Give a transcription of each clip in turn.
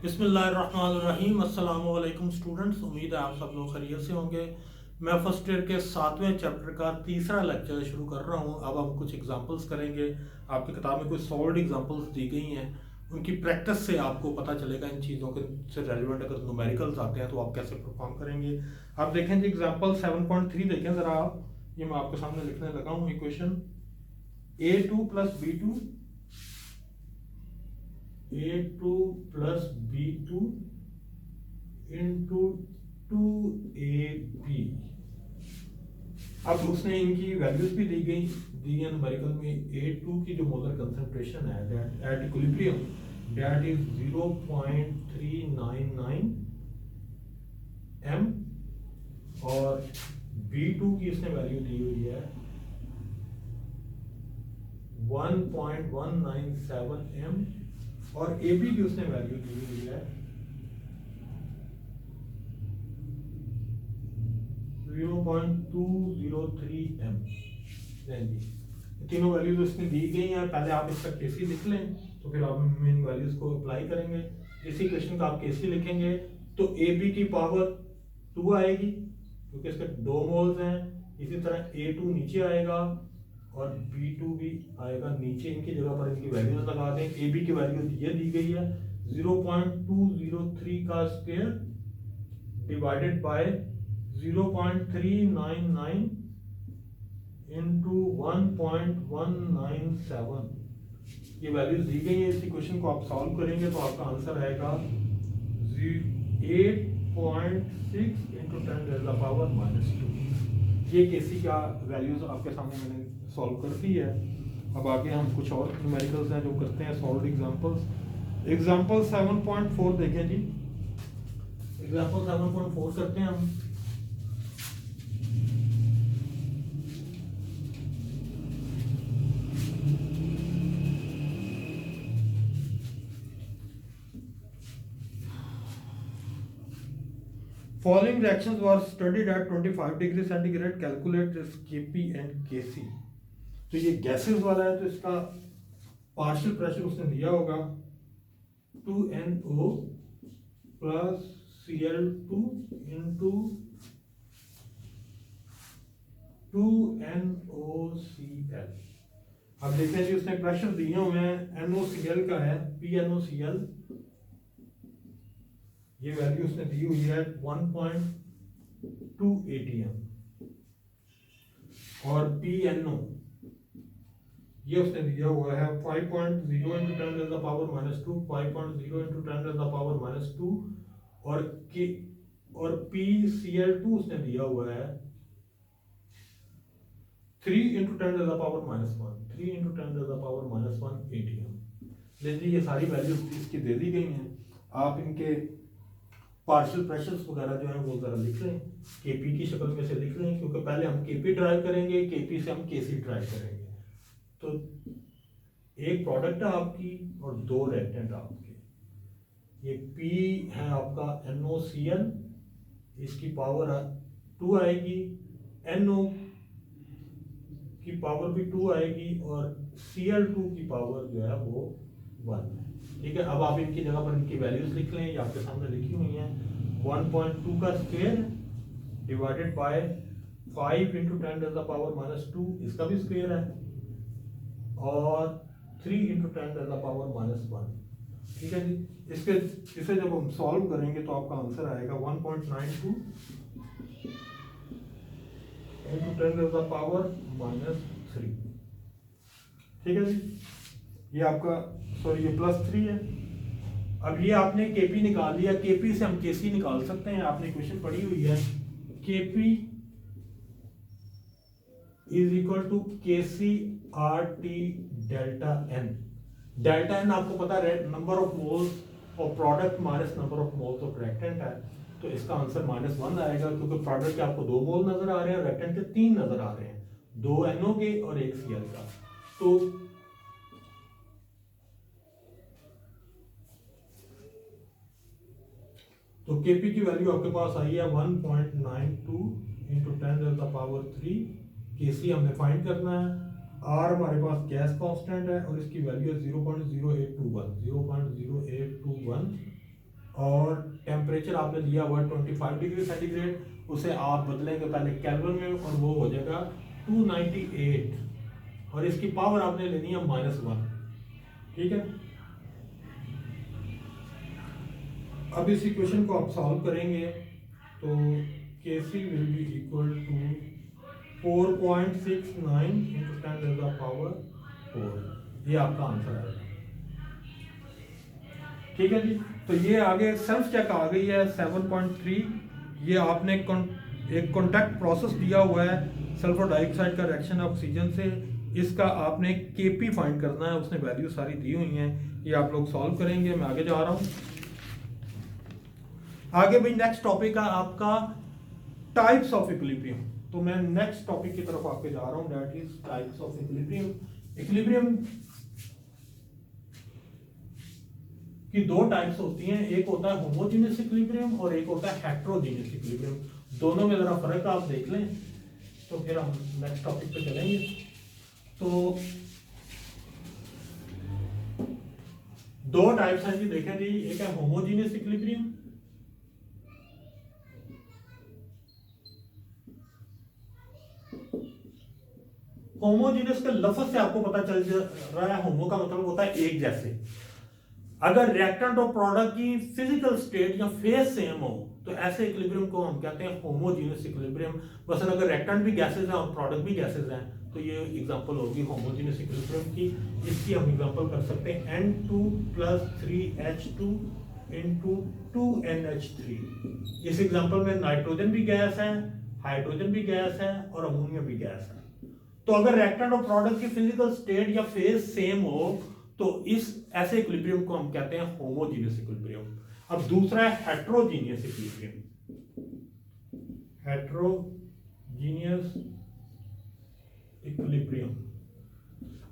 बिस्मिल्लाहिर्रहमानिर्रहीम। अस्सलामु अलैकुम स्टूडेंट्स, उम्मीद है आप सब लोग खैरियत से होंगे। मैं फर्स्ट ईयर के 7वें चैप्टर का तीसरा लेक्चर शुरू कर रहा हूं। अब हम कुछ एग्जांपल्स करेंगे। आपकी किताब में कुछ सॉल्व्ड एग्जांपल्स दी गई हैं, उनकी प्रैक्टिस से आपको पता चलेगा इन चीज़ों के से रेलिवेंट अगर न्यूमेरिकल्स आते हैं तो आप कैसे परफॉर्म करेंगे। आप देखें जी, एग्जाम्पल 7.3 देखें ज़रा आप। ये मैं आपके सामने लिखने लगा हूँ equation A2 plus B2 A2 plus B2 into 2AB। अब उसने इनकी वैल्यूज भी दी है न्यूमेरिकल में। A2 की जो मोलर कंसंट्रेशन है at equilibrium that is 0.399 m, और B2 की इसने वैल्यू दी हुई है 1.197 m, और AB की उसने वैल्यू दी हुई है 0.203 m। तीनों वैल्यूज उसने दी गई हैं। पहले आप इसका केसी लिख लें, तो फिर आप इन वैल्यूज को अप्लाई करेंगे। इसी क्वेश्चन का आप केसी लिखेंगे तो AB की पावर 2 आएगी क्योंकि इसके 2 मोल्स हैं। इसी तरह A2 नीचे आएगा और B2 भी आएगा नीचे। इनकी जगह पर इनकी वैल्यूज लगा दें। AB की वैल्यू ये दी गई है 0.203 का स्क्वायर डिवाइडेड बाय 0.399 इंटू 1.197। ये वैल्यूज दी गई है। इस इक्वेशन को आप सॉल्व करेंगे तो आपका आंसर आएगा 8.6 इंटू 10⁻²। ये केसी का वैल्यूज आपके सामने मैंने सॉल्व कर दी है। अब आगे हम कुछ और न्यूमेरिकल्स हैं जो करते हैं सॉल्व एग्जांपल्स। एग्जांपल 7.4 देखें जी। एग्जांपल 7.4 करते हैं हम। Following reactions were studied at 25 degree centigrade. Calculate its Kp and Kc। तो ये गैसेस वाला है, तो इसका पार्शियल प्रेशर उसने दिया होगा 2NO plus Cl2 into 2NOCl। अब देखें जी, उसने प्रेशर दिए हुए हैं। NOCl का है PNOCl, ये वैल्यू उसने दी हुई है 1.2 atm, और PNO ये उसने दिया हुआ है 5.0 इंटू 10⁻², 5.0 इंटू 10⁻², और PCl2 उसने दिया हुआ है 3 इंटू 10⁻⁻1, 3 इंटू 10⁻⁻1 atm। लेकिन ये सारी वैल्यूज इसकी दे दी गई हैं। आप इनके पार्शियल प्रेशर्स वगैरह जो है वो जरा लिख लें, केपी की शक्ल में से लिख लें, क्योंकि पहले हम केपी ड्राइव करेंगे, केपी से हम केसी ड्राइव करेंगे। तो एक प्रोडक्ट है आपकी और 2 रिएक्टेंट आपके। ये पी है आपका NOCl, इसकी पावर 2 आएगी, NO की पावर भी 2 आएगी, और Cl2 की पावर जो है वो 1 है। ठीक है, अब आप इनकी जगह पर इनकी वैल्यूज लिख लें, ये आपके सामने लिखी हुई हैं। 1.2 का स्क्वायर डिवाइडेड बाय 5 इंटू 10⁻², इसका भी स्क्वायर है, और 3 इंटू 10⁻⁻1। ठीक है जी। इसे जब हम सॉल्व करेंगे तो आपका आंसर आएगा 1.92 इंटू 10⁻⁻3। ठीक है जी। ये आपका सॉरी ये +3 है। अब ये आपने केपी निकाल लिया, केपी से हम केसी निकाल सकते हैं। आपने क्वेश्चन पढ़ी हुई है KP is equal to KC RT delta N. Delta N आपको पता है नंबर ऑफ मोल्स और product minus number of moles of reactant है, तो इसका आंसर -1 आएगा, क्योंकि प्रोडक्ट के आपको 2 मोल नजर आ रहे हैं, रिएक्टेंट के 3 नजर आ रहे हैं, 2 NO के और 1 Cl का। तो Kp की वैल्यू आपके पास आई है 1.92 इंटू 10⁻3। Kc हमने फाइंड करना है। R हमारे पास गैस कांस्टेंट है और इसकी वैल्यू है 0.0821। और टेम्परेचर आपने दिया हुआ 25 डिग्री सेंटीग्रेड, उसे आप बदलेंगे पहले केल्विन में और वो हो जाएगा 298, और इसकी पावर आपने लेनी है -1। ठीक है, अब इस इक्वेशन को आप सॉल्व करेंगे तो Kc will be equal to 4.69 into 10⁻⁴। ये आपका आंसर आएगा। ठीक है जी, तो ये आगे सेल्फ चेक आ गई है 7.3। ये आपने एक कॉन्टैक्ट प्रोसेस दिया हुआ है सल्फर डाइऑक्साइड का रिएक्शन ऑक्सीजन से, इसका आपने Kp फाइंड करना है, उसने वैल्यू सारी दी हुई हैं, ये आप लोग सॉल्व करेंगे। मैं आगे जा रहा हूँ। आगे भाई नेक्स्ट टॉपिक है आपका टाइप्स ऑफ इक्विलिब्रियम। तो मैं नेक्स्ट टॉपिक की तरफ आपके जा रहा हूँ, that is types of equilibrium. Equilibrium की दो टाइप्स होती हैं, एक होता है होमोजेनियस इक्विलिब्रियम और एक होता है हेटेरोजेनियस इक्विलिब्रियम। दोनों में जरा फर्क आप देख लें तो फिर हम नेक्स्ट टॉपिक पे चलेंगे। तो दो टाइप्स हैं जी, देखें जी, एक है होमोजेनियस इक्विलिब्रियम, होमोजेनियस के लफ्ज से आपको पता चल रहा है, होमो का मतलब होता है एक जैसे। अगर रिएक्टेंट और प्रोडक्ट की फिजिकल स्टेट या फेज सेम हो तो ऐसे इक्विलिब्रियम को हम कहते हैं होमोजेनियस इक्विलिब्रियम। बस अगर रिएक्टेंट भी गैसेस हैं और प्रोडक्ट भी गैसेस हैं तो ये एग्जांपल होगी होमोजेनियस इक्विलिब्रियम की। इसकी हम एग्जांपल कर सकते हैं N2 + 3H2 × 2NH3। इस एग्जांपल में नाइट्रोजन भी गैस है, हाइड्रोजन भी गैस है और अमोनिया भी गैस है। तो अगर रिएक्टेंट और प्रोडक्ट की फिजिकल स्टेट या फेज सेम हो तो इस ऐसे इक्विलिब्रियम को हम कहते हैं होमोजेनियस इक्विलिब्रियम। अब दूसरा है हेटेरोजेनियस इक्विलिब्रियम। हेटेरोजेनियस इक्विलिब्रियम,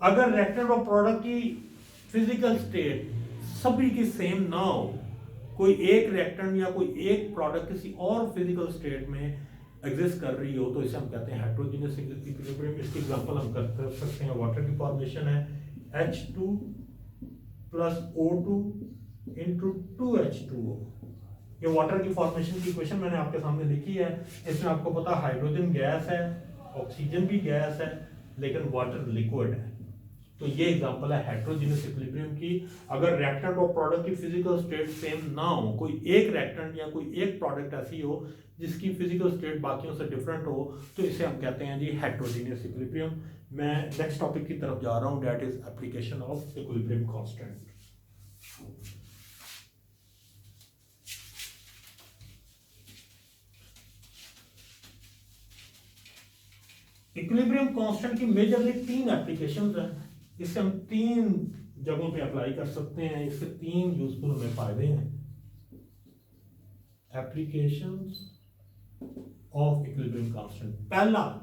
अगर रिएक्टेंट और प्रोडक्ट की फिजिकल स्टेट सभी की सेम ना हो, कोई एक रिएक्टेंट या कोई एक प्रोडक्ट किसी और फिजिकल स्टेट में एग्जिस्ट कर रही हो तो इसे हम कहते हैं हेटेरोजेनियस इक्विलिब्रियम। इसकी एग्जांपल हम कर सकते हैं, वाटर की फॉर्मेशन है H2 + O2 × 2H2O। ये वाटर की फॉर्मेशन की इक्वेशन मैंने आपके सामने लिखी है। इसमें आपको पता हाइड्रोजन गैस है, ऑक्सीजन भी गैस है, लेकिन वाटर लिक्विड है। तो ये एग्जांपल है हेटेरोजेनियस इक्विलिब्रियम की। अगर रिएक्टेंट और प्रोडक्ट की फिजिकल स्टेट सेम ना हो, कोई एक रिएक्टेंट या कोई एक प्रोडक्ट ऐसी हो जिसकी फिजिकल स्टेट बाकियों से डिफरेंट हो तो इसे हम कहते हैं जी हेटेरोजेनियस इक्विलिब्रियम। मैं नेक्स्ट टॉपिक की तरफ जा रहा हूं, that is application of equilibrium constant. Equilibrium constant की मेजरली 3 एप्लीकेशंस हैं। इससे हम 3 जगहों पे अप्लाई कर सकते हैं। इसके 3 यूजफुल हमें फायदे हैं। एप्लीकेशंस ऑफ इक्विलिब्रियम कांस्टेंट, पहला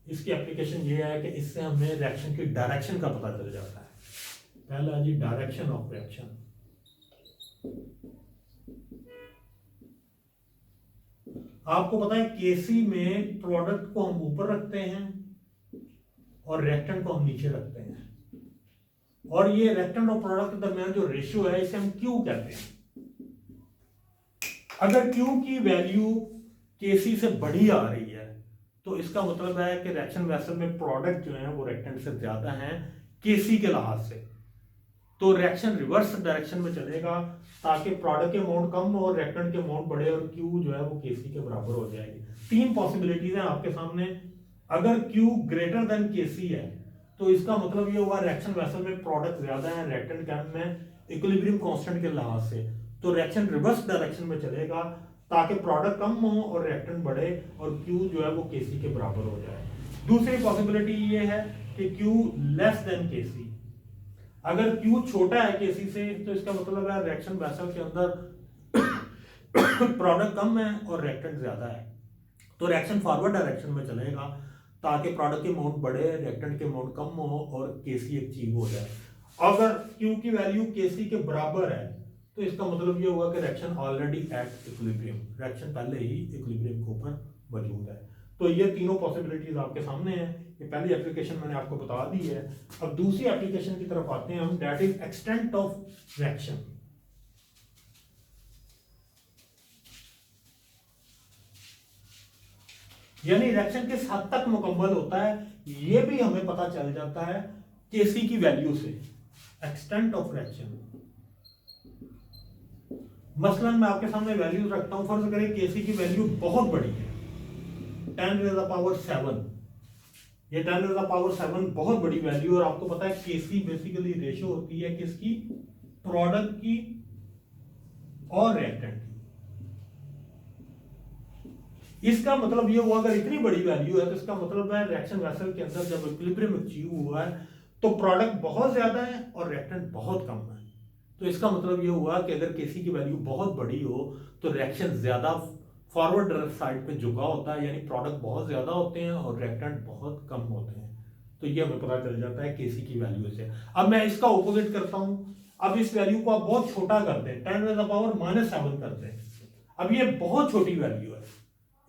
इसकी एप्लीकेशन ये है कि इससे हमें रिएक्शन की डायरेक्शन का पता चल जाता है। पहला जी डायरेक्शन ऑफ रिएक्शन। आपको पता है केसी में प्रोडक्ट को हम ऊपर रखते हैं और रिएक्टेंट को हम नीचे रखते हैं, और ये रिएक्टेंट और प्रोडक्ट के दरमियान जो रेशियो है इसे हम क्यू कहते हैं। अगर क्यू की वैल्यू केसी से बड़ी आ रही है तो इसका मतलब है कि रिएक्शन वेसल में प्रोडक्ट जो है वो रिएक्टेंट से ज्यादा हैं केसी के लिहाज से। तो रिएक्शन रिवर्स डायरेक्शन में चलेगा ताकि प्रोडक्ट के अमाउंट कम हो और रिएक्टेंट के अमाउंट बढ़े और क्यू जो है वो केसी के बराबर हो जाएगी। 3 पॉसिबिलिटीज हैं आपके सामने। अगर क्यू ग्रेटर देन केसी है तो इसका मतलब ये हुआ रिएक्शन वेसल में प्रोडक्ट ज्यादा है रिएक्टेंट कम में इक्विलिब्रियम कांस्टेंट के लिहाज से, तो रिएक्शन रिवर्स डायरेक्शन में चलेगा ताकि प्रोडक्ट कम हो और रिएक्टेंट बढ़े और क्यू जो है वो केसी के बराबर हो जाए। दूसरी पॉसिबिलिटी ये है कि क्यू लेस देन केसी। अगर क्यू छोटा है केसी से तो इसका मतलब है रिएक्शन वेसल के अंदर प्रोडक्ट कम है और रिएक्टेंट ज्यादा है, तो रिएक्शन फॉरवर्ड डायरेक्शन में चलेगा ताकि प्रोडक्ट के अमाउंट बढ़े, रिएक्टेंट के अमाउंट कम हो और केसी अचीव हो जाए। अगर क्यू की वैल्यू केसी के बराबर है तो इसका मतलब ये होगा कि reaction already at equilibrium, reaction पहले ही इक्विलिब्रियम के ऊपर मौजूद है। तो ये तीनों पॉसिबिलिटीज आपके सामने हैं। ये पहली एप्लीकेशन मैंने आपको बता दी है। अब दूसरी एप्लीकेशन की तरफ आते हैं हम, that is extent of reaction. यानी रिएक्शन किस हद तक मुकम्मल होता है ये भी हमें पता चल जाता है केसी की वैल्यू से, एक्सटेंट ऑफ रिएक्शन। मसलन मैं आपके सामने वैल्यूज रखता हूं, फर्ज करें केसी की वैल्यू बहुत बड़ी है 10⁻⁷, ये 10⁻⁷ बहुत बड़ी वैल्यू, और आपको पता है केसी बेसिकली रेशो होती है किसकी, प्रोडक्ट की और रिएक्टेंट की। इसका मतलब ये हुआ अगर इतनी बड़ी वैल्यू है तो इसका मतलब है रिएक्शन वेसल के अंदर जब इक्विलिब्रियम अचीव हुआ है तो प्रोडक्ट बहुत ज्यादा है और रिएक्टेंट बहुत कम है। तो इसका मतलब ये हुआ कि अगर केसी की वैल्यू बहुत बड़ी हो तो रिएक्शन ज्यादा फॉरवर्ड साइड पे झुका होता है, यानी प्रोडक्ट बहुत ज्यादा होते हैं और रिएक्टेंट बहुत कम होते हैं। तो ये हमें पता चल जाता है केसी की वैल्यू से। अब मैं इसका ऑपोजिट करता हूं, अब इस वैल्यू को आप बहुत छोटा करते हैं 10⁻⁻⁷ करते हैं। अब ये बहुत छोटी वैल्यू है,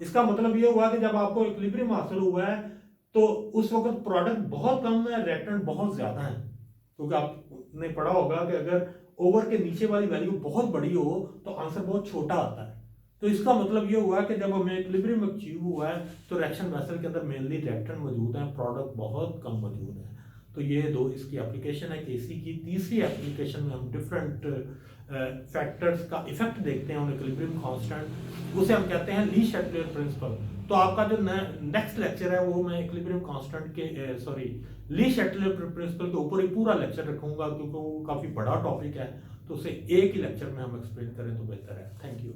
इसका मतलब ये हुआ कि जब आपको इक्विलिब्रियम हासिल हुआ है तो उस वक्त प्रोडक्ट बहुत कम है, रिएक्टेंट बहुत ज्यादा है। क्योंकि आपने पढ़ा होगा कि अगर ओवर के नीचे वाली वैल्यू बहुत बड़ी हो तो आंसर बहुत छोटा आता है। तो इसका मतलब ये हुआ कि जब हमें इक्विलिब्रियम अचीव हुआ है तो रिएक्शन वेसल के अंदर मेनली रिएक्टेंट मौजूद है, प्रोडक्ट बहुत कम मौजूद है। तो ये दो इसकी एप्लीकेशन है केसी की। तीसरी एप्लीकेशन में हम डिफरेंट फैक्टर्स का इफेक्ट देखते हैं ऑन इक्विलिब्रियम कांस्टेंट, उसे हम कहते हैं ली शैटलर प्रिंसिपल। तो आपका जो नेक्स्ट लेक्चर है वो मैं इक्विलिब्रियम कांस्टेंट के ली शैटलर प्रिंसिपल के ऊपर ही पूरा लेक्चर रखूंगा, क्योंकि वो काफी बड़ा टॉपिक है, तो उसे एक ही लेक्चर में हम एक्सप्लेन करें तो बेहतर है। Thank you.